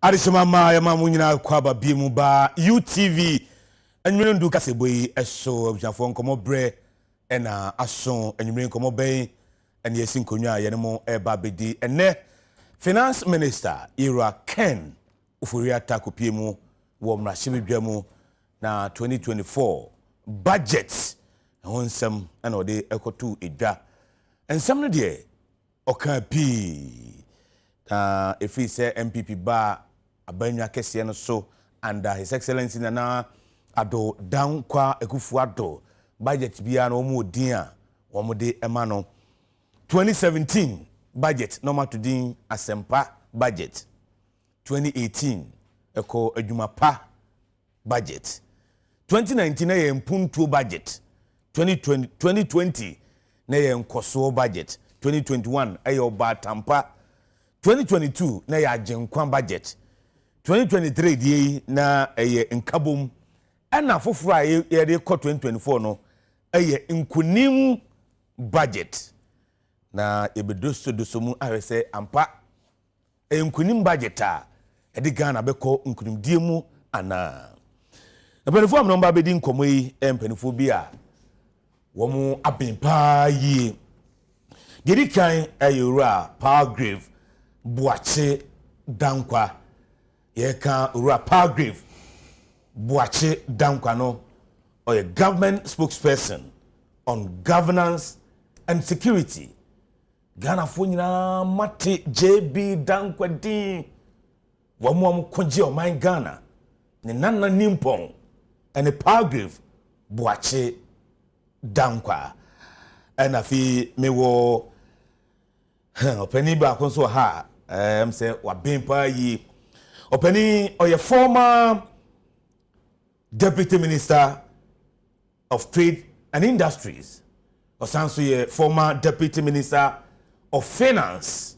Adishima ya mamunyina kwaba bimu ba UTV enwere ndu kaseboyi eso abjafo nkomo bre ena aso enwere nkomo ben ene yesinkonwa yenemo eba bedi ene finance minister Ira Ken ufuria takopiemu wo mrashibedwamu na 2024 budget honsem ena ode ekotu edwa ensem no de oka pi efi se MPP ba abanya kese no so under his excellency nana ado down kwa ekufu ado budget bia na omo odin a omo de ema no 2017 budget normal to din asempa budget 2018 eko adwuma pa budget 2019 na ye mpuntuo budget 2020 na ye nkoso budget 2021 ayo ba tampa 2022 na ya agenkwan budget 2023 die na eye nkabom ana foforo a ye de ko 2024 no eye nkunim budget na ebedoso mu ahwese ampa nkunim budget a edi Ghana beko nkunim die mu ana na penifo am no mba bedi nkomo yi penifo bi a wo mu abempa yi gedi kan ayura Powergrave Buache Dankwa yeka ura Powergrave Buache Dankwa no or a government spokesperson on governance and security Ghana fonyina mate JB Dankwa din wamu konje o man Ghana ne nanna nimpon and a Powergrave Buache Dankwa and afi mewo openi ba konso ha say wa bempa yi openi or your former deputy minister of trade and industries or sanso ye former deputy minister of finance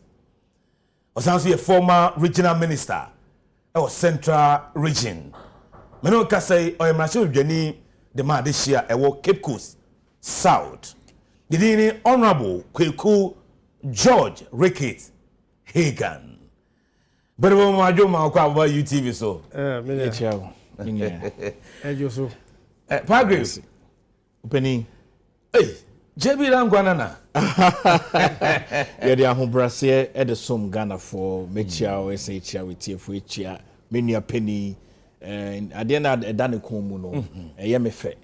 or sanso ye former regional minister or central region meno ka say or mrashe dwani de ma de hia e wo Cape Coast South the honorable Kweku George Ricketts Hagan. But my job, my about UTV so. So. Powergrave. Penny. Hey, JB Langwanana. Yeah, the Ahombrasier at the Som Ghana for Mechia, SHA with TFHia, Minia Penny, and Adena Danikomuno, a Yemefe.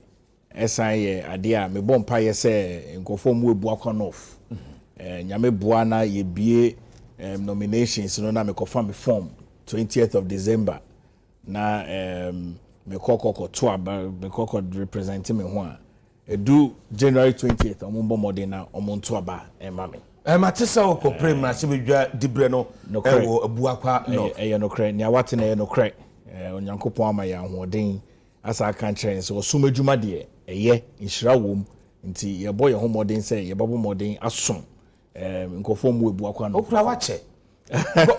SIA, Adia, me bon pie say, and go for more walk on off. Nyame Buana ye bie nominations no na me confirm me form 20th of December na me kokoko to aba me kokoko representing me ho a edu January 20th ombo modern na omonto aba ema me matesa o kopre mrashe bedwa dibre no ewo abuakwa no eye no kre nya wate na eye no kre onyankopon ama ya hoden asa aka kire so osumedwuma de eye nhira wom nti ye boy ho modern say ye babo modern asom nkofo mu ebu akwa no okura wache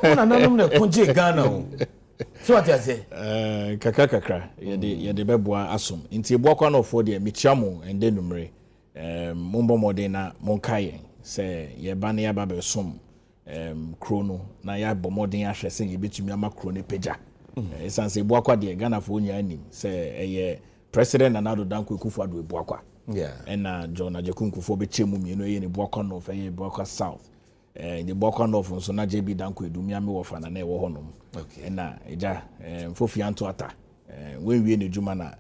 una nanum na konje Ghana o so what you say kakra ye de beboa asom nti ebu akwa no fo de michiamo ende numre mombo modern na monkaye se ye ba na ya ba be som krono na ya bo modern ahwe se ye betumi ama krono peja esanse ebu akwa de Ghana fo nya anim se eye president Nana Dankwa Akufo-Addo ebu akwa. Yeah. And John Ajekunkufu be chemu mi no ye ne Boaka North e Boaka South. The Boaka North nso na JB Dankwa Edumia me wo fa na e wo honom. Okay. And eja fofianto ata. When we ne djuma na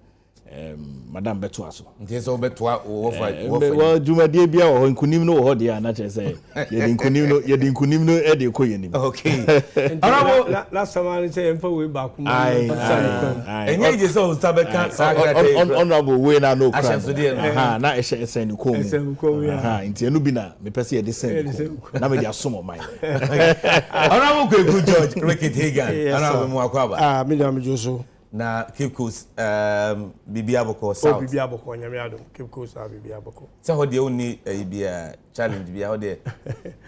madam beto aso. Nti so beto wo fa well djuma die bia wo nkunim no wo de na che say ye de nkunim no e de ko ye nim. Okay. Arabo last time I say emfa we back mu. Enye je so stabeka honorable we na no cry. Aha na e say ni ko mu. Esem ko mu. Aha nti enu bi na me pese ye de sen ko. Na me de asom o man. Honorable Kweku George Ricketts Hagan. Honorable mu akwaba. Me jam joso. Na Cape Coast Bibi Aboko South. Bibi Aboko nyame adom Cape Coast Bibi Aboko. Say ho de oni bia challenge bia ho de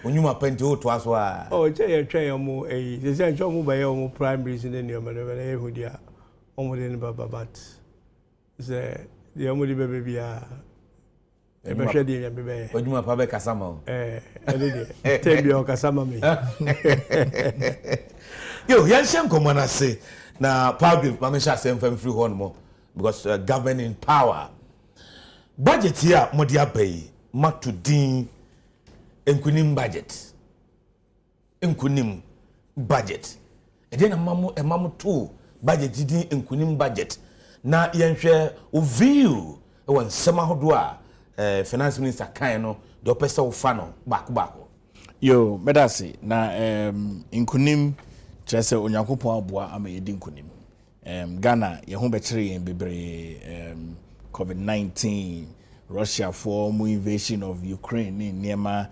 onyuma penti o to aso a. Oh je ye twen omo se ncho omo ba ye omo primaries ne ne omo na ye hu dia omo de ne baba but se de omo de bebe bia be hwe de me be Odwuma pa be kasama o ene de tembi o kasama me yo yan shen komo na say na public permission say mfam free ho no mo because government in power budget here modi abai matudin enkunim budget ede na mamu to budget din enkunim budget na yenhwe o view e won sema hodo a finance minister kan no de opesa wo fa no bako yo medasi na enkunim chese onyankopon aboa ama yedi enkunim Ghana ye ho be kire yen bebre COVID-19 Russia for mu invasion of Ukraine ni niema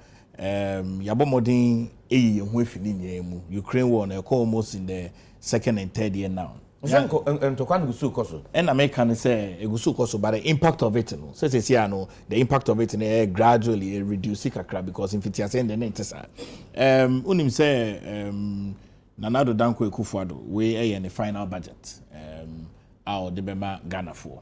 yabomodin eyi ho afini niemu Ukraine war na almost in the second and third year now. Zanko ntokwan gusu koso and American say egusu koso, but the impact of it no say no the impact of it gradually reduce kakra because if it is in the net unim say Nanado Danko Ekufuado we the final budget our the bema Ghana for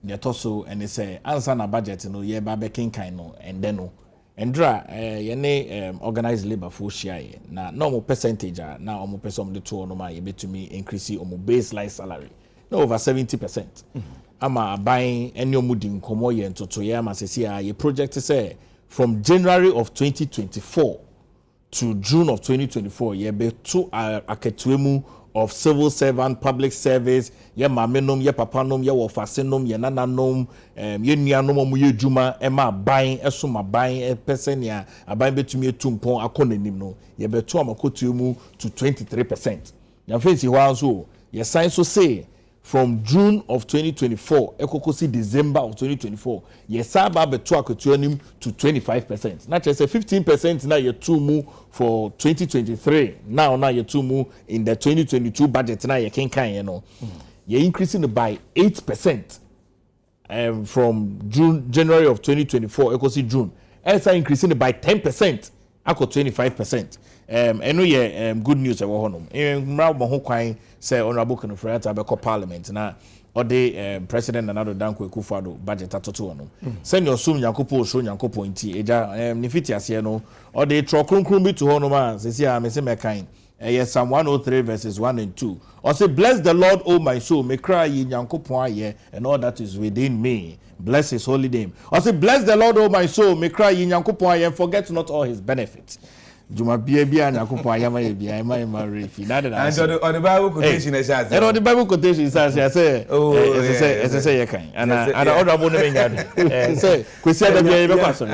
the toso and they say answer na budget no ye ba be kinkan no and then no Endra yene organized labor for share na normal percentage na omo person de to no ma ye betumi increase omo baseline salary na over 70%. Ama buying any omo din komo ye ntoto ye ama sesi ye project say from January of 2024 to June of 2024 ye be to aketuemu of civil servant, public service, ye mamenom, ye papanom, ye wofasenom, ye nananom, ye nuanom omo ye juma, ema buying, esuma buying, a person ya, a buying betumi tumpon akonenim no, ye betu amakotumu to 23%. Ya fancy so, ye sign so say, from June of 2024, ekokosi December of 2024, ye saba betu akotuanim to 25%. Not just a 15% na ye tumu for 2023. Now ye tumu in the 2022 budget na ye kenkan you know. Ye increasing by 8% from January of 2024 ekosi June. Esa increasing by 10%. Ako 25%. Eno ye good news ewo honom. Mra mo ho kwan say honorable Konofrata be parliament na ode president Nanado Danko Ekufuado budget atoto honom. Send your sum Yakopo show Yakopo nti eja ni fiti ase no ode tro kronkron bi to honom a sesi a me se mekan. Yes, Psalm 103 verses 1 and 2. Or say, bless the Lord, O my soul, may cry ye Yankopon ye, and all that is within me. Bless his holy name. Or say, bless the Lord, O my soul, may cry ye Yankopon ye, and forget not all his benefits. Juma bia Yankopon yama ye bia ma refi. And on the Bible quotation is as. And on the Bible quotation is as I say. Oh, as I say, kind. And other one say, we said that we are person.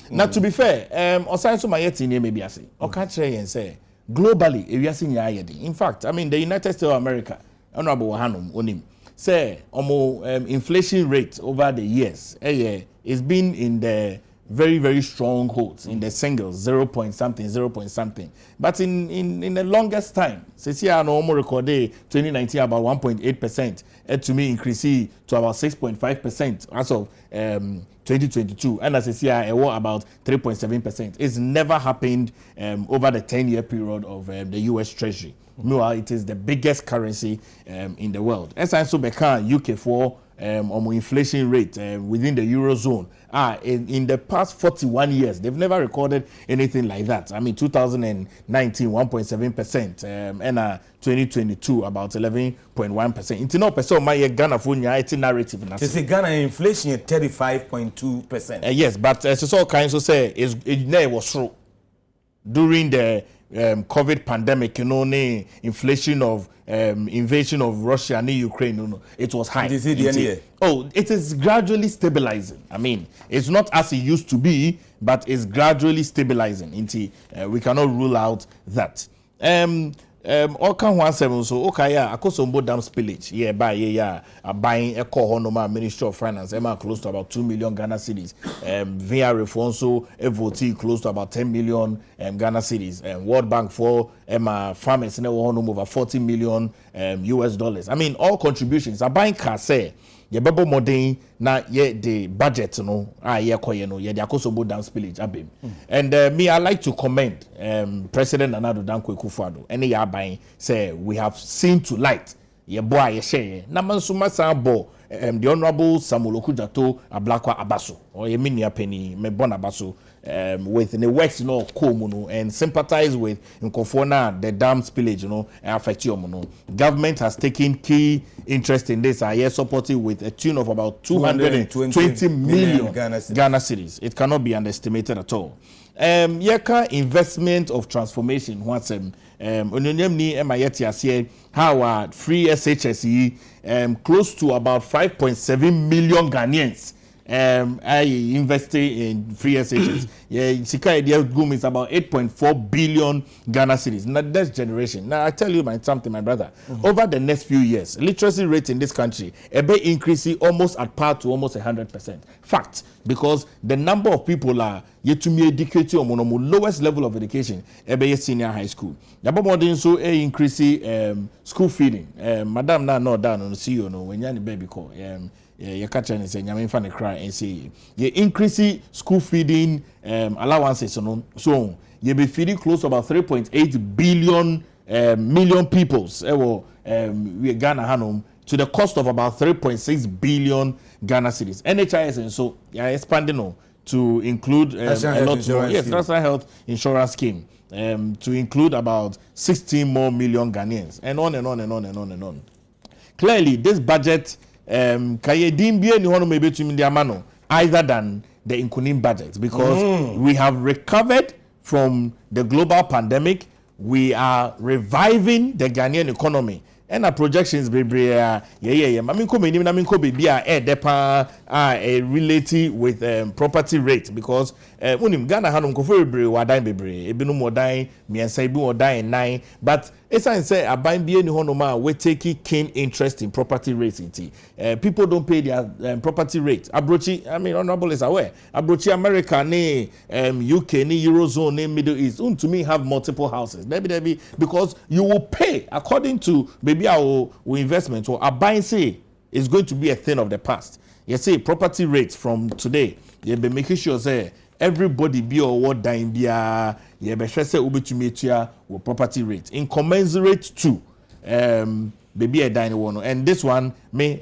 Now to be fair, osan so my yeti ne maybe ase. O ka kire yen say globally e wiase nya ayede. In fact, I mean the United States of America, honorable Wahanum onim, say omo inflation rate over the years, it's been in the very, very strong holds in the singles, 0 point something. But in the longest time, since here no more recorded 2019 about 1.8%, and to me increase to about 6.5% as of 2022, and as I see here, about 3.7%. It's never happened over the 10-year period of the U.S. Treasury. Meanwhile, it is the biggest currency in the world. As I saw UK for inflation rate within the Eurozone. In the past 41 years, they've never recorded anything like that. I mean, 2019, 1.7%, and 2022, about 11.1%. It's not person my Ghana for it's narrative. You see, Ghana inflation is 35.2%. Yes, but as all kinds of say, it was true during the COVID pandemic, inflation of invasion of Russia and Ukraine, it was high. It is gradually stabilizing. I mean, it's not as it used to be, but it's gradually stabilizing. We cannot rule out that. Oka 17 so okay akosombo dam spillage buying a honoma Ministry of Finance close to about 2 million Ghana cedis via Refonso FOT close to about 10 million Ghana cedis World Bank for farmers over 40 million US dollars. I mean all contributions are buying car say ye bebo modern na ye the budget no ye koye no ye the akosombo dam spillage abem. And me I like to commend President Nanado Danko Ekufuado any ya buying say we have seen to light ye boy ye share na manso masa bo the Honorable Samuel Okujato Ablakwa Abaso, or Yeminia Penny, Mebon Abaso, with the works, Komuno, and sympathize with Nkofona, the dam spillage, affect you, Government has taken key interest in this. I supported with a tune of about 220 million Ghana cedis. It cannot be underestimated at all. Yeka investment of transformation. What's how free SHSE close to about 5.7 million Ghanaians I invested in free SHS. Sika idea boom is about 8.4 billion Ghana cedis. Now that's generation. Now I tell you something, my brother. Over the next few years, literacy rate in this country be increasing almost at par to almost 100%. Fact, because the number of people are yet to be educated on lowest level of education, senior high school. The modern so increasing school feeding. Madam na no down on the CEO no when you baby call. You catch and say you fan cry and say you increase school feeding allowances so you be feeding close to about 3.8 billion million peoples we Ghana Hanum to the cost of about 3.6 billion Ghana cedis. NHIS and so expanding to include a lot more. Yes, National Health Insurance Scheme to include about 16 more million Ghanaians and on and on and on and on and on. Clearly, this budget either than the Nkunim budget, because we have recovered from the global pandemic. We are reviving the Ghanaian economy. And our projections be related with property rate, because Ghana hanum kofo bebre wadan bebre ebinu modan miensa ebi modan 9, but esan say aban bie ni honoma we take keen interest in property rates. People don't pay their property rate. Abrochi, I mean, Honorable is aware. Abrochi America, ni UK, ni Eurozone, ni Middle East, to me have multiple houses. Maybe because you will pay according to maybe our investment or aban say is going to be a thing of the past. You see, property rates from today, you be making sure say everybody be or what dying be you be sure say ubetumetia with property rate incommensurate to baby a dining one. And this one,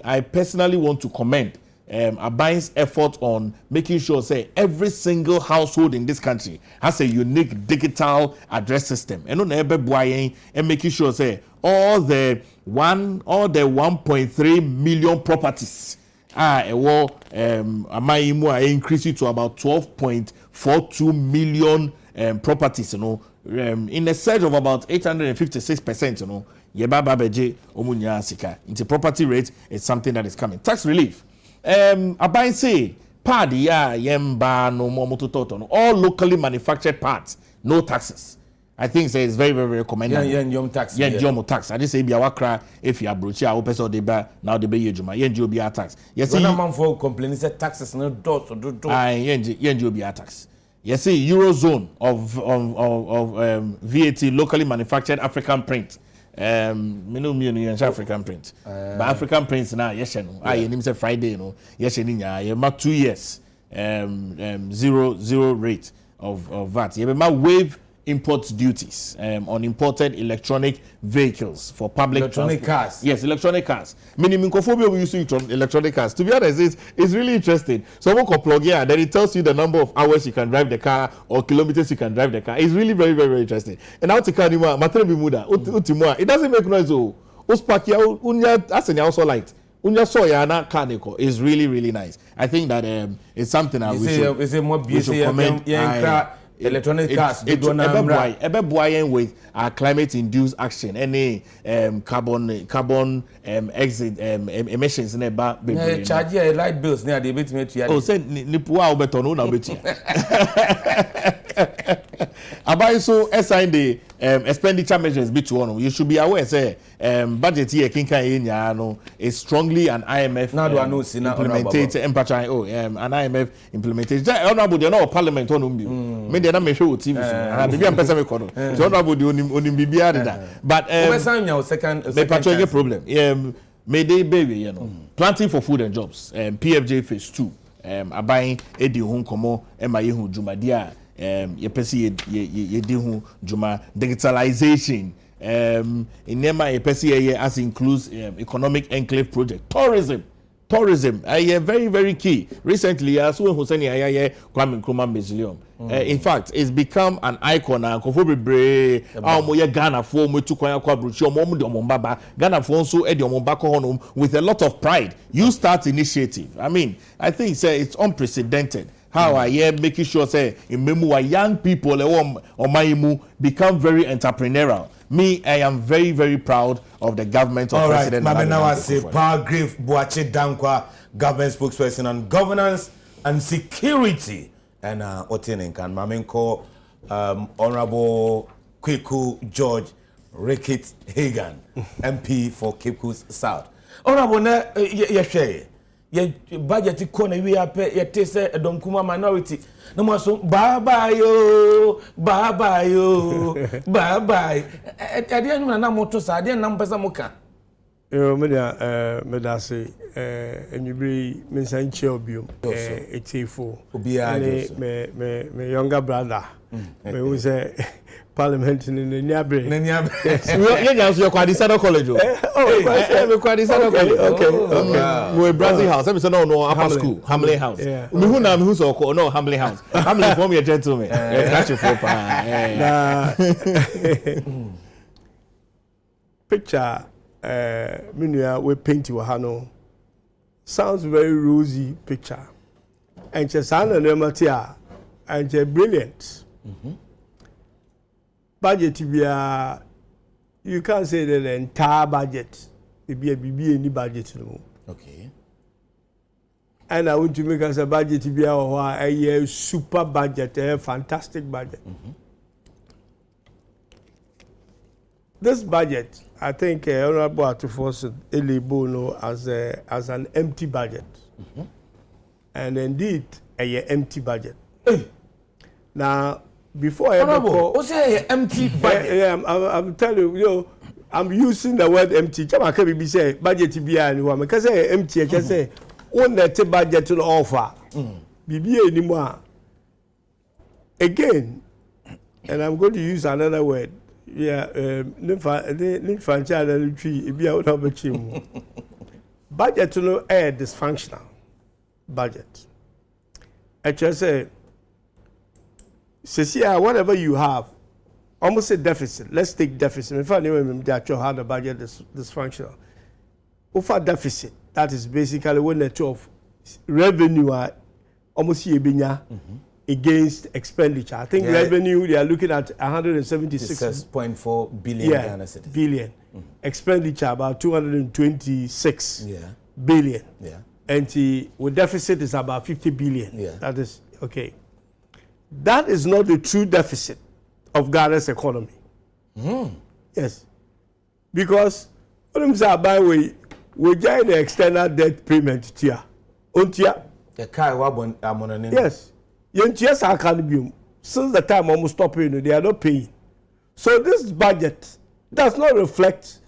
I personally want to commend Abain's effort on making sure say every single household in this country has a unique digital address system. And on every boy and making sure say all the 1.3 million properties increasing to about 12.42 million properties, in a surge of about 856%, into property rate is something that is coming. Tax relief. Abai say party no all locally manufactured parts, no taxes. I think it's very, very recommendable. Tax. Tax. I just say be wakra if you are brochi a open so deba now the be juma yenji obi tax. Yes, when a man for complaining say taxes no do. Yenji obi tax. Yes, see Eurozone of VAT locally manufactured African print. African print. But African prints now yes no. I name say Friday no. Yes ninya ma 2 years zero rate of VAT. You ma waive import duties on imported electronic vehicles for public electronic transport. cars. Yes, electronic cars. Meaning we use electronic cars. To be honest, it's really interesting. Someone can plug in and then it tells you the number of hours you can drive the car or kilometers you can drive the car. It's really very, very, very interesting. And now to car it doesn't make noise. Also light. Unya soya carnico is really, really nice. I think that it's something that we should comment. Electronic cars with climate-induced action, any carbon exit emissions in about charge your light bills near the bit. Oh, said Nipua beton na beti. About so assign the expenditure measures bit one. You should be aware say budget here kinka is strongly an IMF implemented an IMF implemented. Honorable they know parliament on me they na me show TV and be am person me kono. So honorable the onim bibia that. But second problem. May they baby planting for food and jobs. PFJ phase 2. Abain edi hu komo ema ye hu jumadia ye pesi ye di hu juma digitalization in nema ye pesi ye as includes economic enclave project tourism tourism very very key. Recently, as we Hussein Kwame Nkrumah Mausoleum. In fact, it's become an icon. Ghana for Ghana for also with a lot of pride. You start initiative. I mean, I think it's unprecedented. How I making sure say in young people become very entrepreneurial. Me, I am very, very proud of the government of President. All right, now I say Paragraph Boache Dankwa, government spokesperson on governance and security. And Otinen can Mamenko, Honorable Kweku George Rickett Hagan, MP for Cape Coast South. Honorable, ye budget corner we are pay ye taste a donkuma minority. No more so bye bye yo. I didn't know motos, I didn't number some moka. Medasi, and you be Minsan Chobium, me younger brother, me was a parliament in the Nyabe. Yes, you're quite decided college. Oh, quite decided college. Okay. We're Brazil house. I'm saying no upper school, Hamley house. Who's or no Hamley house. Hamley for me a gentleman. Catch you for picture. Minya we paint you hano sounds very rosy picture and chesana nematia and brilliant budget bia you can't say that the entire budget it be any budget no. Okay. And I want to make us a budget bia or a super budget, a fantastic budget. This budget, I think, Honorable Atufosu Elibono as an empty budget, and indeed a empty budget. Now, before I ever call, say empty budget. I'm telling you, I'm using the word empty. Chama can be say budget be anyone because empty. I can say on that budget to offer. Be anymore. Again, and I'm going to use another word. Yeah, budget to know a dysfunctional budget. I just say, whatever you have, almost a deficit. Let's take deficit. If I remember that you had a budget dysfunctional, over deficit, that is basically when the two of revenue are almost against expenditure. I think revenue they are looking at 176.4 billion. Billion. Expenditure about 226 billion. And with deficit is about 50 billion. That is okay. That is not the true deficit of Ghana's economy. Yes. Because what I'm saying by way we get the external debt payment tier. Untia. The car wabon yes. Yes, I can be. Since the time almost stopping, they are not paying. So this budget does not reflect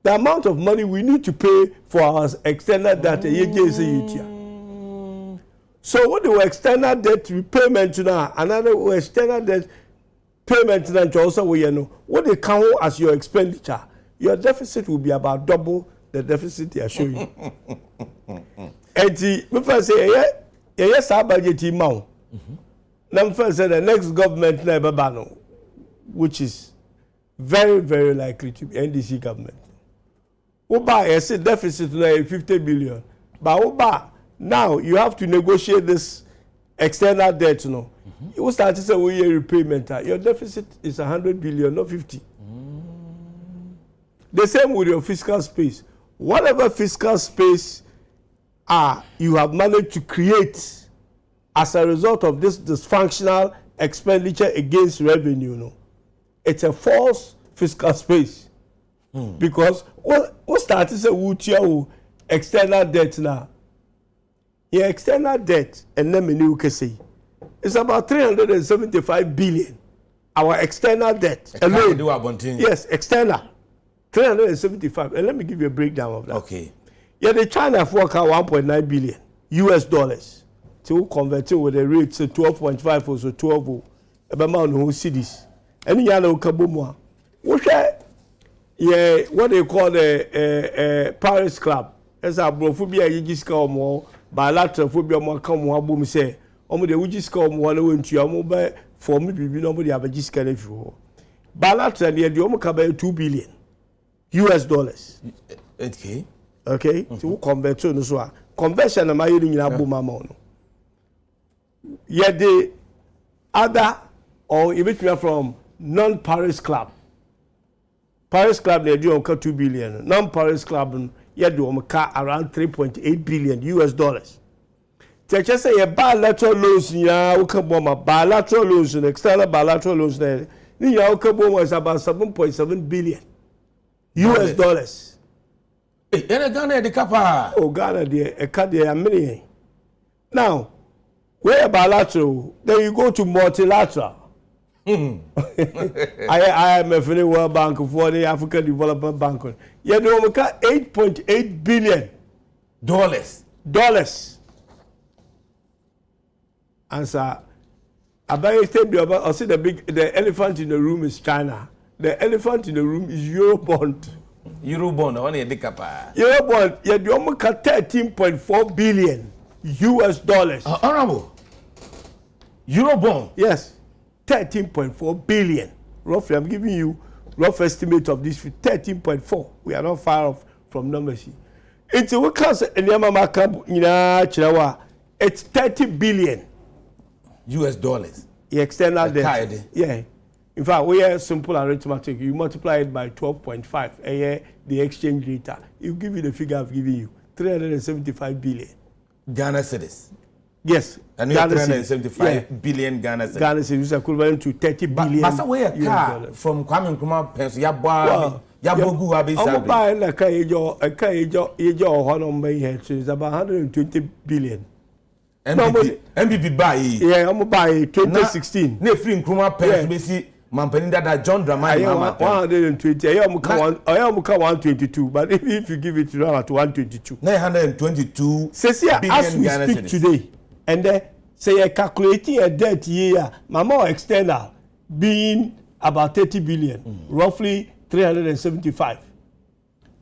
the amount of money we need to pay for our external debt. So what the external debt repayment now, another external debt payment now also what they count as your expenditure, your deficit will be about double the deficit they are showing. And the say yes, our budget amount. Now, first, the next government never ban, which is very, very likely to be NDC government. Oba, I said deficit now 50 billion. But Oba, now you have to negotiate this external debt. You will start to say we repayment. Your deficit is 100 billion, not 50. The same with your fiscal space. Whatever fiscal space you have managed to create as a result of this dysfunctional expenditure against revenue, it's a false fiscal space. Because what started to say external debt now? Yeah, external debt, and then we can say it's about 375 billion. Our external debt alone. Yes, external 375. And let me give you a breakdown of that. Okay. Yeah, the China forecast 1.9 billion US dollars. To convert it with a rate to 12.5 or so 12 about who cities. Any yellow kabumwa. What they call the Paris Club As a brophobia, you just come more bilateral phobia more come one boom say, the we just come one went to your mobile for me, nobody have a just kind of you. Bilateral, the Omoka 2 billion US dollars. Okay. Okay, to convert to no conversion am I in Abumamon. Yet the other or even from non-Paris club. Paris club they do 2 billion. Non-Paris club yet do around 3.8 billion US dollars. Teacher say a bilateral loans ya ukaboma bilateral loans and external bilateral loans there. Niya ukaboma is about 7.7 billion US dollars. Hey, Ghana the kappa. Oh, Ghana there, a card there a million. Now, where bilateral, then you go to multilateral. IMF, the World Bank, for the African Development Bank. You know, we got 8.8 billion dollars. And so, I see the elephant in the room is China. The elephant in the room is Eurobond. Eurobond, only a decapa. Eurobond, you do 13.4 billion US dollars. Honorable. Eurobond. Yes, 13.4 billion. Roughly, I'm giving you rough estimate of this. 13.4. We are not far off from numbers. It's a workers in Yamama it's 30 billion US dollars. The external debt. Yeah. In fact, we are simple arithmetic. You multiply it by 12.5. The exchange rate. You give you the figure I've given you. 375 billion. Ghana cedis. Yes. And 375 billion Ghana cedis. Ghana cedis is equivalent to 30 billion. But where a car from Kwame Nkrumah pension Yabogu Abisa. I'm buying a car is about 120 billion. MPP buy. Yeah, I'm buying 2016. Ne free Nkrumah pension Mampeni that John Dramani 120. I am 122, but if you give it to 122. 922 as we speak today, and then say calculating a debt year, Mama external being about 30 billion, roughly 375.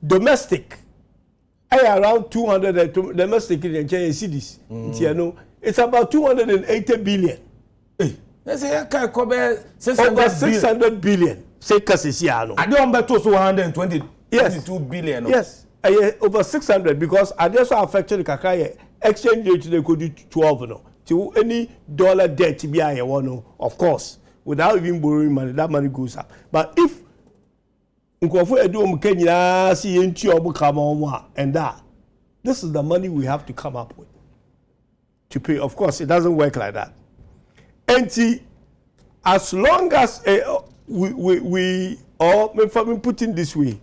Domestic, around 200 domestic in cities. It's about 280 billion. Let's say over 600 billion. Say Casisiano. I don't bet also 122 billion. Yes, over 600 because I just affected the Kakaya exchange rate they could do 12 no. To any dollar debt to be of course, without even borrowing money, that money goes up. But if and that, this is the money we have to come up with to pay. Of course, it doesn't work like that. And as long as we put it this way,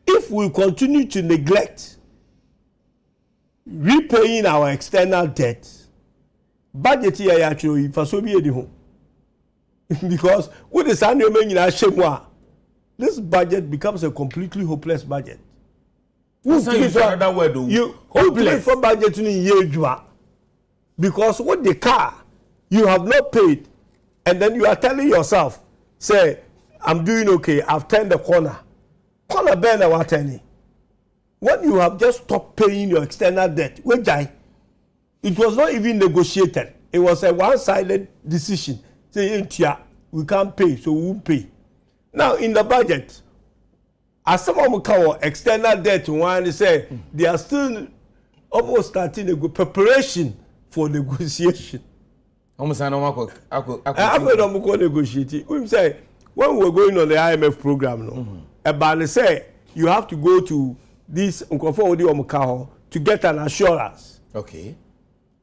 if we continue to neglect repaying our external debt, budget here actually for so be home. Because with the San this budget becomes a completely hopeless budget. Who another word? You hopeless for budget in year because what the car you have not paid, and then you are telling yourself, say, I'm doing okay, I've turned the corner. Corner bear na watani. When you have just stopped paying your external debt, it was not even negotiated. It was a one-sided decision. Say, we can't pay, so we won't pay. Now, in the budget, as someone will cover external debt, one say they are still almost starting a preparation for negotiation. I'm negotiating. We say when we were going on the IMF program, about they say you have to go to this to get an assurance. Okay.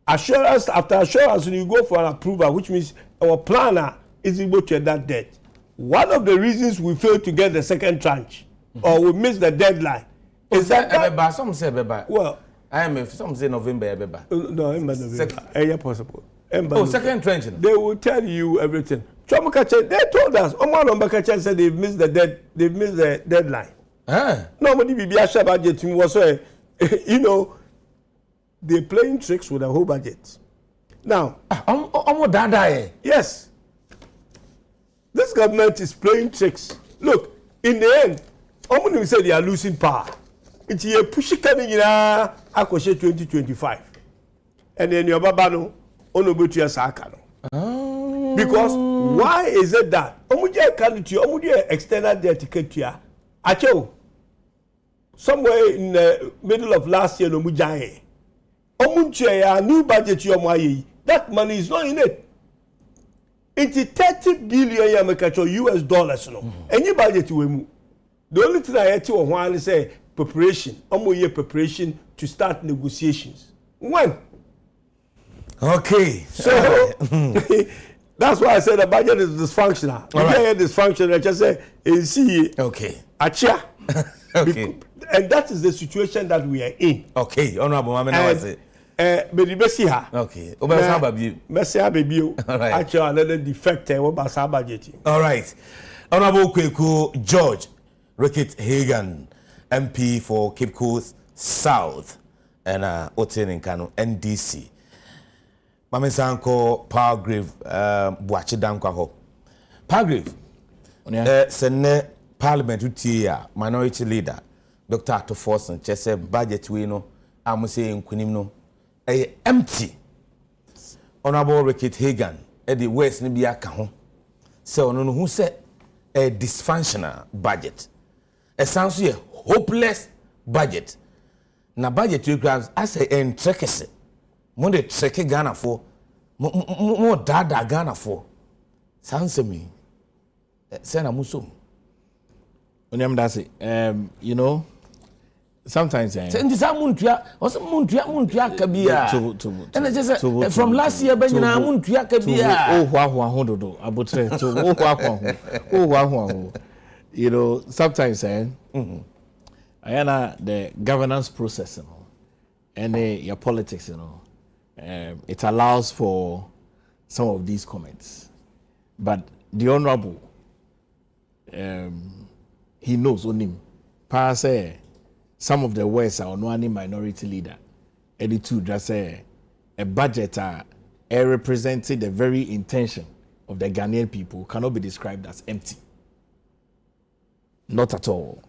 Assurance after assurance, when you go for an approval, which means our planner is able to get that debt. One of the reasons we failed to get the second tranche or we missed the deadline is that some say well, IMF some say November no, November. Yeah, possible. Second tranche. They will tell you everything. They told us. Omar said they've missed the deadline. Nobody be a budget was they're playing tricks with the whole budget. Now, yes, this government is playing tricks. Look, in the end, Omar said they are losing power. It's a pushy coming in Akoshe 2025. And then your babano onobutu asaka no. Because why is it that omuje candidate omuje external debt ticket ya acho somewhere in the middle of last year no mujaye omunche ya new budget yo mwaye that money is not in it. It's 30 billion American US dollars no. Any budget we mu. The only thing I had to one is say preparation. Year preparation to start negotiations. When? Okay. So that's why I said the budget is dysfunctional. If right. Dysfunctional, I just say see. Okay. Achia. Okay. And that is the situation that we are in. Okay. Honorable Mama, now is it? But Bessie ha. Okay. Obasa baby. Bessie baby. All right. Actually, another defect. Obasa budget. All right. Honorable Kweku George Rickett Hagan, MP for Cape Coast South, and Otin in Kano, NDC. Mame Sanko Palgrave Buachi Dankwa. Palgrave, Sene Parliament Utia, Minority Leader, Dr. Atto Forson, Chese budget we know, Amuse in Kunimno, empty. Honorable Rickett Hagan, Eddie West Nibia Kaho. So, no, who said a dysfunctional budget. It sounds like a hopeless budget. Na budget you grabs as a intricacy. More the tricky Ghana for more dada Ghana for. Sounds to me. Sena Musum. You know, sometimes Muntia Kabia. And it's just from last year, Benjamin Muntia Kabia. You know, sometimes I know the governance process, you know, and your politics, you know, it allows for some of these comments. But the Honorable, he knows on him. Pass some of the words are on one minority leader. Eddie too just say a budget representing the very intention of the Ghanaian people cannot be described as empty. Not at all.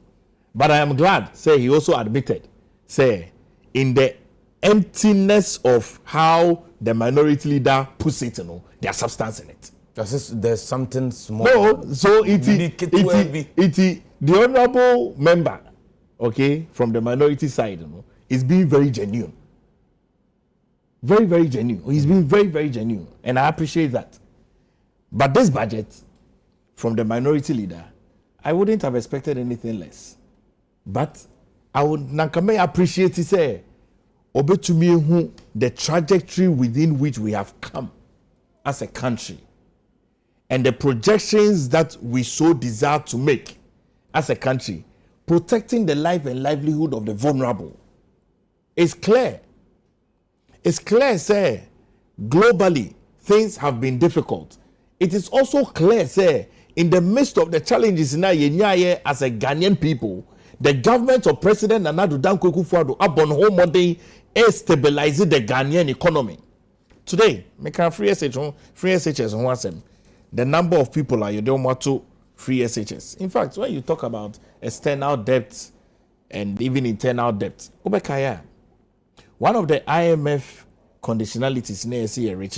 But I am glad, say he also admitted, say, in the emptiness of how the minority leader puts it, you know, there's substance in it. There's something small. No, so the honorable member, okay, from the minority side, you know, is being very genuine. Very, very genuine. He's being very, very genuine. And I appreciate that. But this budget from the minority leader, I wouldn't have expected anything less. But I would Nankame appreciate it, say, Obetumi the trajectory within which we have come as a country and the projections that we so desire to make as a country, protecting the life and livelihood of the vulnerable. It's clear. It's clear, say, globally, things have been difficult. It is also clear, say, in the midst of the challenges now, as a Ghanaian people, the government of President Nana Addo Dankwa Akufo-Addo upon home money is stabilizing the Ghanaian economy. Today, make a free SHS on WhatsApp. The number of people are you don't want to free SHS. In fact, when you talk about external debt and even internal debt, one of the IMF conditionalities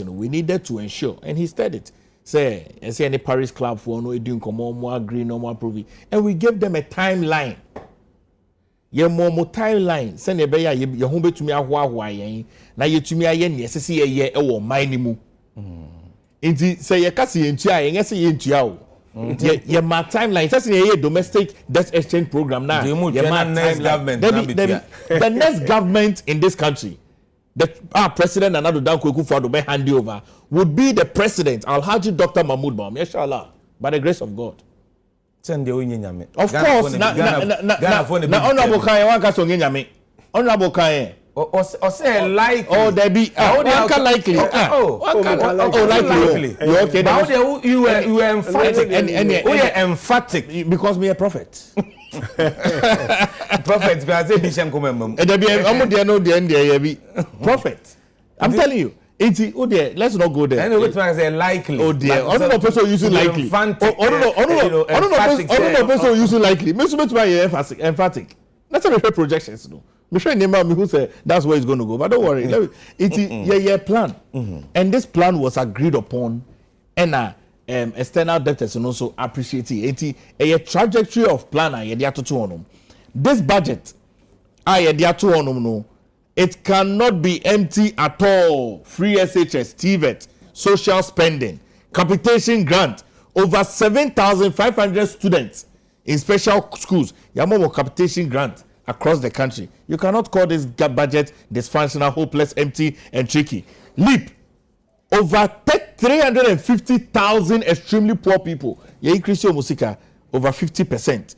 we needed to ensure, and he said it. Say, any Paris club for no doing more agree, no more approve. And we gave them a timeline. Ye more timeline. Send a beya your home to me a Hawaii. Now you to me a yen, yes, see a year or minimum. Indeed, say a cassie in Chia, and yes, in Chiao. Ye my timeline. That's a domestic debt exchange program now. Next government. The next government in this country. Our president Nana Addo Dankwa Akufo-Addo be hand over would be the president Alhaji Dr. Mahmoud Bawumia, inshallah, by the grace of God. Of course, na honorable Kanye one cast on Nyame. Honorable Kanye. Or say likely. Oh, there be one likely. Likely. You okay? Now you were emphatic. Emphatic because me a prophet. Prophet, prophet. I'm telling you. Let's not go there. Anyway, which one is likely? Oh dear. I don't know person using likely. I don't know person using likely. Emphatic. That's how we pay projections. No, me sure name me who say that's where it's going to go. But don't worry, it's plan, and this plan was agreed upon, and external debtors and also appreciate it. A trajectory of plan this budget, it cannot be empty at all. Free SHS, TVET, social spending, capitation grant, over 7,500 students in special schools. Yamomo capitation grant across the country. You cannot call this budget dysfunctional, hopeless, empty, and tricky. LEAP, over 350,000 extremely poor people. You increase your musika over 50%.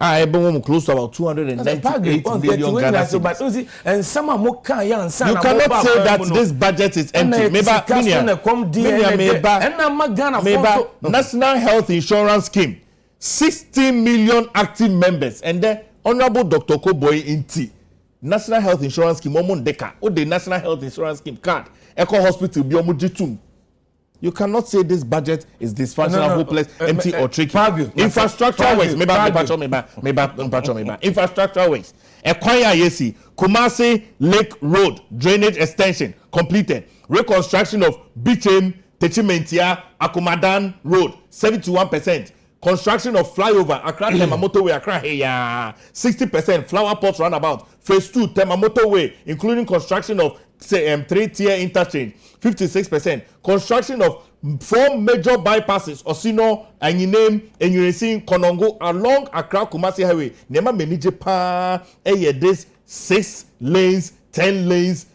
I close to about 298 million Ghana cedis. And some more can you cannot say that this budget is empty. National Health Insurance Scheme, 60 million active members, and then Honorable Dr. Koboy Inti. National Health Insurance Scheme, Momon Deka, or the National Health Insurance Scheme card, Eco Hospital, Biomujitum. You cannot say this budget is dysfunctional, hopeless, empty, or tricky. Infrastructure ways, infrastructure ways. Ekwaya Yesi, Kumasi Lake Road drainage extension completed. Reconstruction of Bichem, Techimentia, Akumadan Road 71%. Construction of flyover Accra Temamoto Way, Accra Heya 60%. Flower pot roundabout phase 2 Temamoto Way, including construction of 3-tier interchange 56%. Construction of 4 major bypasses Osino, Anyinem, Enyuresin, Konongo along Accra Kumasi Highway. Nema menije pa this 6 lanes, 10 lanes.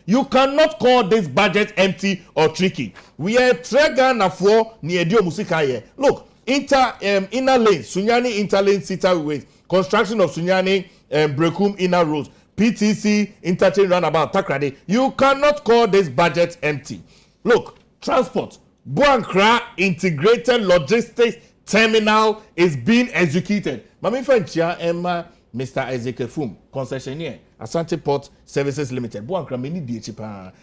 You cannot call this budget empty or tricky. We are Tregana for Niedio Musika. Look, inner lane, Sunyani interlane Sita ways, construction of Sunyani Brekum inner roads, PTC interchange roundabout Takrade. You cannot call this budget empty. Look, transport, Buankra integrated logistics terminal is being executed. Mami Frenchia Emma Mr. Isaac Efum, concessionaire, Asante Port Services Limited.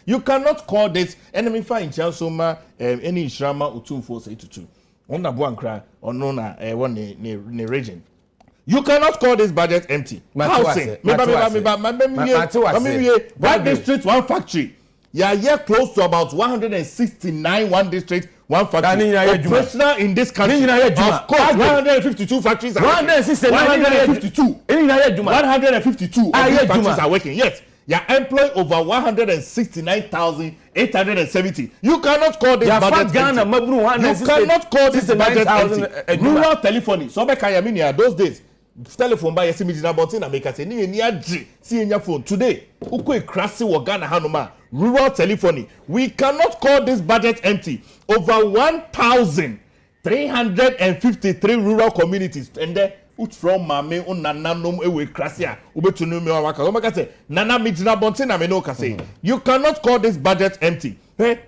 You cannot call this enemy fine chansoma any Shrama Utum 482. On the Buankra or Nona one region. You cannot call this budget empty. Housing, one district, one factory. Yeah, close to about 169 one district, one factory. Operational in this country. Of course, 152 factories are working. 152 factories are working. Yes, you employ over 169,870. You cannot call this budget empty. You cannot call this budget empty. Rural telephony. So those days. Telephone by Yasimijina Botin and make us see in your phone today. Uko Krasi Wagana Hanuma. Rural telephony. We cannot call this budget empty. Over 1,353 rural communities. And then from Mame Unananum Ewe Krasia. Ubetunumi Waka. Omakase. Nana Mijina Botin and Menokase. You cannot call this budget empty.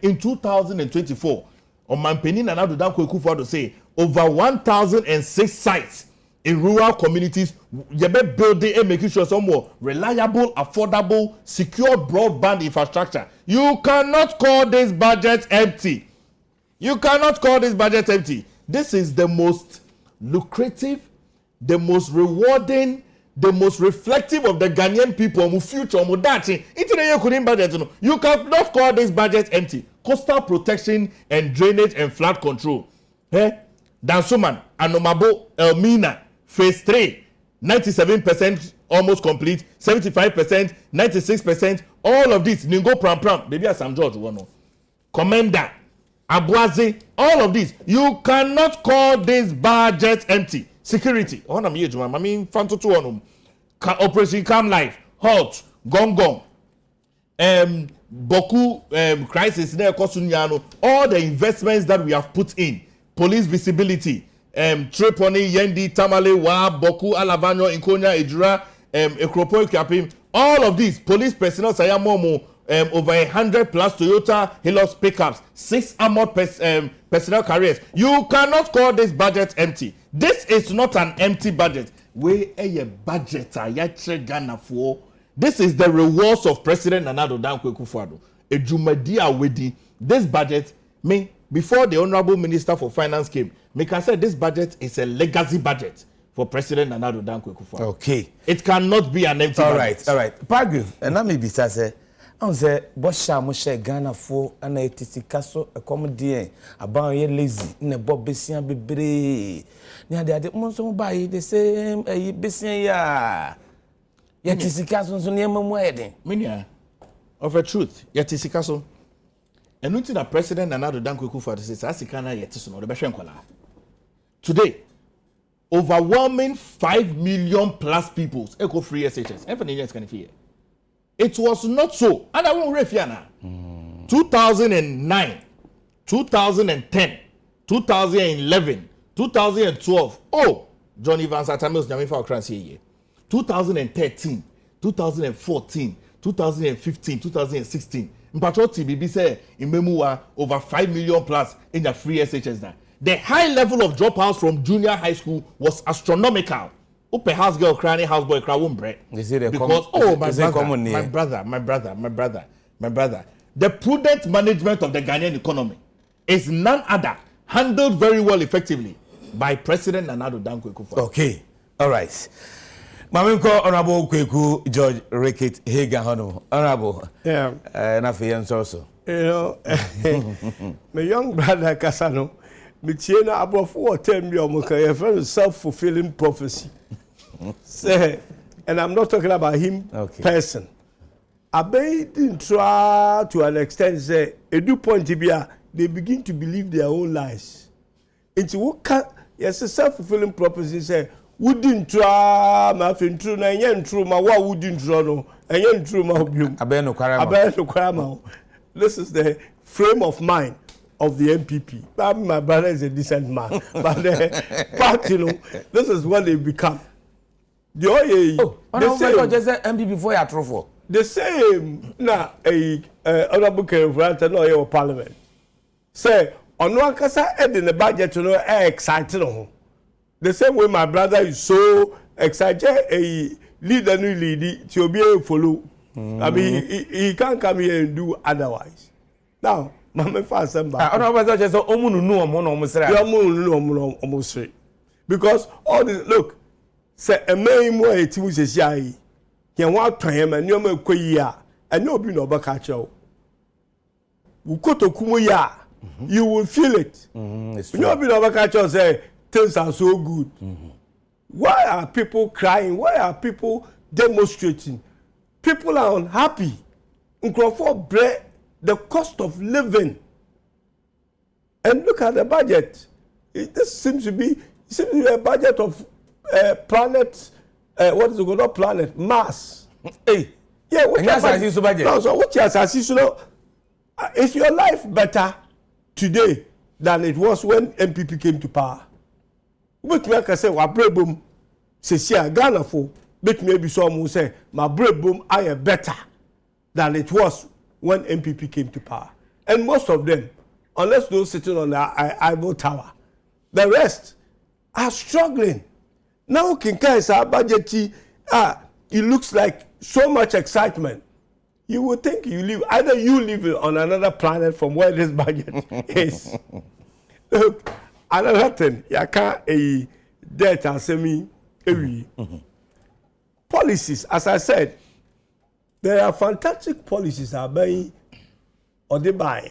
In 2024, on Mampeni Nana Dudanko Kufa to say over 1,006 sites. In rural communities, you be building and making sure some more reliable, affordable, secure broadband infrastructure. You cannot call this budget empty. You cannot call this budget empty. This is the most lucrative, the most rewarding, the most reflective of the Ghanaian people. Future, you cannot call this budget empty. Coastal protection and drainage and flood control. Dansuman, Anomabo, Elmina. Phase 3, 97% almost complete, 75%, 96%, all of this, Ningo Pram Pram, baby Sam George, Commander, Abuaze, all of this. You cannot call this budget empty. Security, Operation Calm Life, Halt, Gong Gong, Boku crisis, all the investments that we have put in, police visibility, Triponi, Yendi, Tamale, Wa, Boku, Alavanyo, Inkonya, Ejura, Ekropo, Kapim, all of these police personnel, Sayamomo, over 100 plus Toyota Hilux pickups, 6 armored personnel carriers. You cannot call this budget empty. This is not an empty budget. We a budget Ghana for. This is the rewards of President Nana Dankwa Akufo-Addo. Ejumadia wedi. This budget, before the Honorable Minister for Finance came, I said this budget is a legacy budget for President Nana Addo Dankwa Akufo-Addo. Okay. It cannot be an empty all right. Paragraph, and I may be say, I say, Bosha Moshe Ghana for an eticicaso, a comedy, about ye lazy, in a Bob Bessian Bebre. Near the Monson by the same a Bessian ya. Yet Ticicaso near my wedding. Minia, of a truth, yet Ticicaso. And nothing that President Nana Addo Dankwa Akufo-Addo says, Asikana yet is no the Beshankola. Today, overwhelming 5 million plus people echo free SHS. It was not so. And I won't refiana. 2009, 2010, 2011, 2012. Oh, John Evans Atamils Jamifa Okransi. 2013, 2014, 2015, 2016. Mpachoti BB say in Memua over 5 million plus in the free SHS now. The high level of dropouts from junior high school was astronomical. Upe house girl crying, houseboy cry won't bread. Because my brother. The prudent management of the Ghanaian economy is none other handled very well effectively by President Nana Addo Dankwa Akufo-Addo. Okay, all right. Maminko Honorable Kweku George Rickett Hagan Hono. Honorable. Yeah. And also. You know, my young brother Kasano. Michiena above 4 me almost a very self-fulfilling prophecy. Say, and I'm not talking about him person. I didn't try to an extent say a do point they begin to believe their own lies. Into what yes, a self-fulfilling prophecy say wouldn't try my true na yen true my what wouldn't try no and yen true my abeno kwarama. This is the frame of mind of the MPP. My brother is a decent man, but the party, this is what they become. The MPP before you trophy. The same na honorable Kerefranta no your parliament. Say on one kasa in the budget to know excited. The same way my brother is so excited a leader new lead to be a follow. I mean he can't come here and do otherwise. Now Mama fast because all this look say a man more a team says yai can walk to him and you may quay and no be no bakacho. Ukoto kumuya you will feel it. No be no bakacho say things are so good. Why are people crying? Why are people demonstrating? People are unhappy. Bread. The cost of living, and look at the budget. This seems to be a budget of planet. What is it called? Not planet, Mars. Hey, yeah. What is the budget? No, so what you know? Is your life better today than it was when MPP came to power? But me can say, "Wa bread boom." Say, Ghana for. But maybe some will say, "My bread boom, I am better than it was." When MPP came to power. And most of them, unless those sitting on the Eiffel Tower, the rest are struggling. Now, Kinkaisa budget, it looks like so much excitement. You would think either you live on another planet from where this budget is. Look, another thing, you can't debt and semi policies, as I said. There are fantastic policies that are being or they buy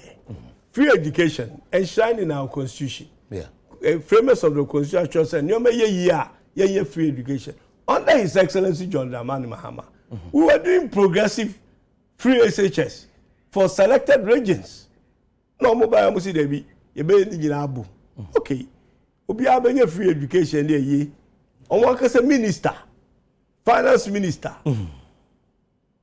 free education enshrined in our constitution. Yeah. Framers of the constitution said, "You may year free education." Under His Excellency John Dramani Mahama, we were doing progressive free SHS for selected regions. No mobile musi debi abu. Okay, obi abenye free education there ye. On one case minister, finance minister.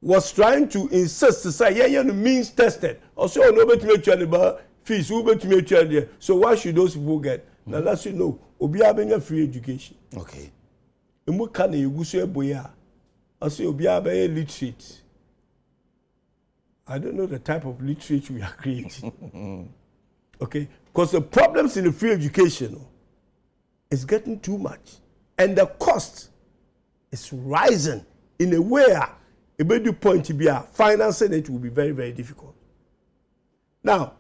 Was trying to insist to say, yeah, means tested. Also, nobody to make about fees, who to make there. So why should those people get? Now let's know, Obi having a free education. Okay. And what can you go say boya? I say Obi having literate. I don't know the type of literature we are creating. Okay, because the problems in the free education is getting too much, and the cost is rising in a way. A big point to be financing it will be very, very difficult. Now,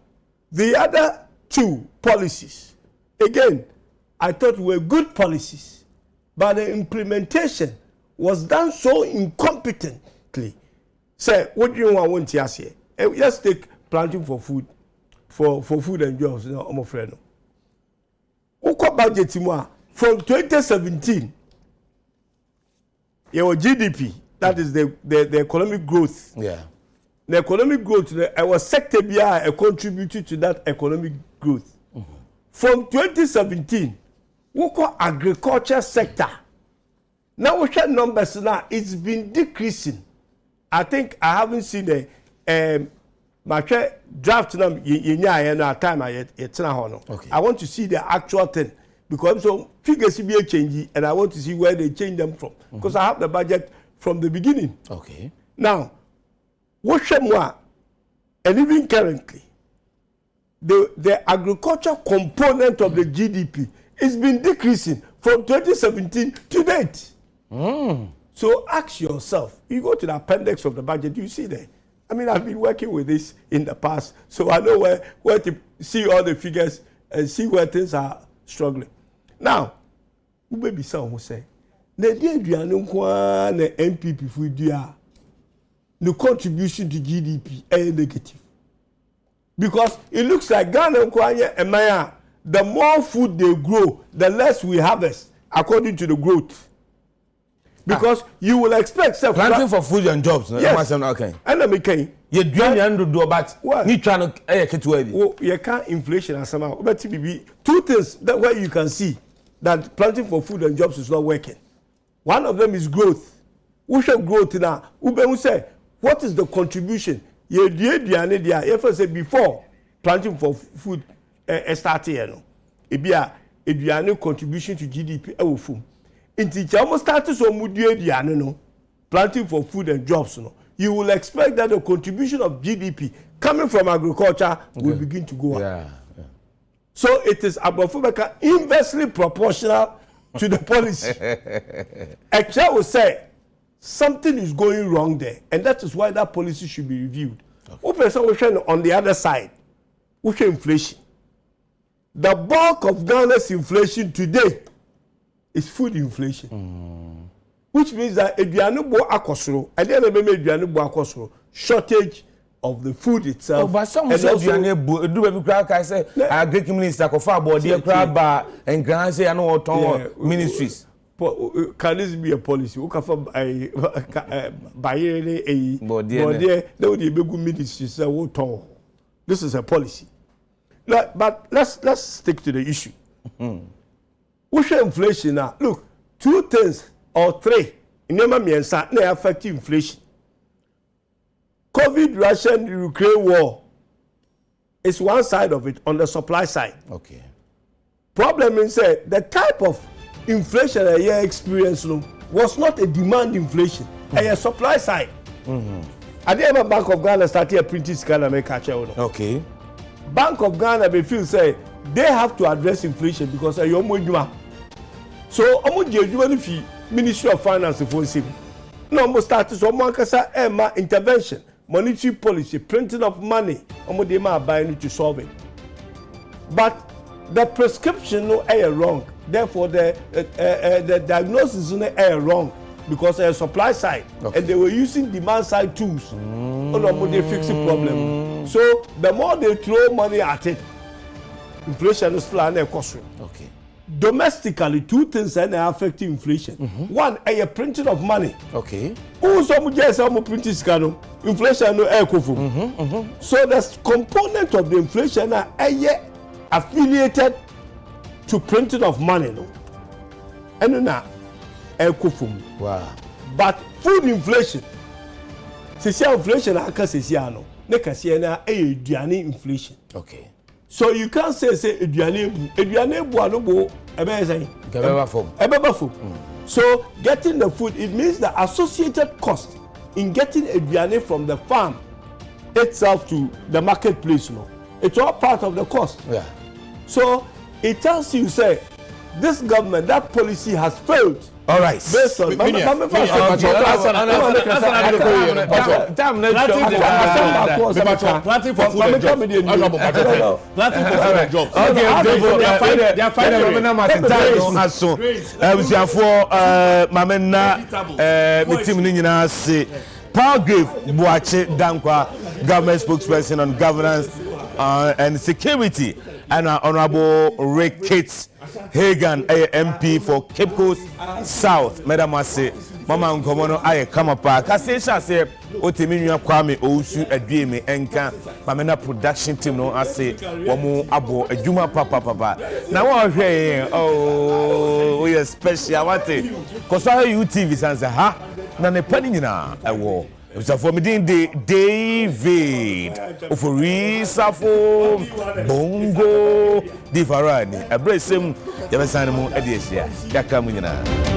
the other two policies, again, I thought were good policies, but the implementation was done so incompetently. Say, what do you want to say? Let's take planting for food, for food and jobs. No, I'm afraid. What budget from 2017? Your GDP, that is the economic growth. Yeah. The economic growth, our sector BI contributed to that economic growth. From 2017, we call agriculture sector. Now we share numbers now, it's been decreasing. I think I haven't seen the my draft number time okay. I want to see the actual thing because so figures be changing and I want to see where they change them from because I have the budget from the beginning. Okay. Now, what more and even currently the agriculture component of the GDP is been decreasing from 2017 to date. So ask yourself, you go to the appendix of the budget, you see there. I mean, I've been working with this in the past, so I know where to see all the figures and see where things are struggling. Now, who may be someone who say, the MPP for the contribution to GDP is negative. Because it looks like Ghana and Maya, the more food they grow, the less we harvest, according to the growth. Because you will expect planting for food and jobs. Yes. Okay. And I'm okay. You do but you trying to get to you can't inflation and somehow. But two things that where you can see that planting for food and jobs is not working. One of them is growth. We should growth now. We say what is the contribution? You first say before planting for food started. It be a contribution to GDP. It almost started so planting for food and jobs. You will expect that the contribution of GDP coming from agriculture will begin to go up. Yeah. So it is inversely proportional to the policy. Actually, I will say something is going wrong there, and that is why that policy should be reviewed. Okay. On the other side, we show inflation. The bulk of Ghana's inflation today is food inflation, which means that shortage of the food itself. Oh, but some say Greek minister and grant say I know ministries. Can this be a policy? We can buy ministries. This is a policy. But let's stick to the issue. We show inflation now. Look, two things or three in the affect inflation. COVID, Russia, and Ukraine war is one side of it on the supply side. Okay. Problem is the type of inflation a year experience was not a demand inflation, a supply side. At the end, Bank of Ghana started printing scanner make a check. Okay. Bank of Ghana they feel say they have to address inflation because you're more. So the Ministry of Finance for sim. No, almost started so Emma intervention, monetary policy, printing of money, they might buying to solve it. But the prescription no wrong. Therefore, the diagnosis is wrong because there's supply side and they were using demand side tools. They fix the problem. So the more they throw money at it, inflation is still an cost. Okay. Domestically, two things are affecting inflation. One, a printing of money. Okay. Printing scan, inflation no air So the component of the inflation are affiliated to printing of money. No, and now air wow. But food inflation, inflation inflation. Okay. So you can't say So getting the food, it means the associated cost in getting a from the farm itself to the marketplace. It's all part of the cost. Yeah. So it tells you, say, this government, that policy has failed All right. Based on Damn, planting for food and jobs. Planting for food and jobs. Palgrave Boache Dankwa, government spokesperson on governance and security, and Honorable Rick Kitts Hagan, MP for Cape Coast South. Madam Ase, Mama Nkomono, I come up. Kasesha say, Oteminia Kwame Ousu Adweme Enka, Mamena production team no ase, Wamu Abo, a Juma Papa. Now I'm here, oh, we are special. What it? Because I UTV Sansa, ha? Nane Panina, I war. So for me, David, Ofori Safo, Bongo, Divarani, a brace him, Yamasanimu, Edia, Yakamina.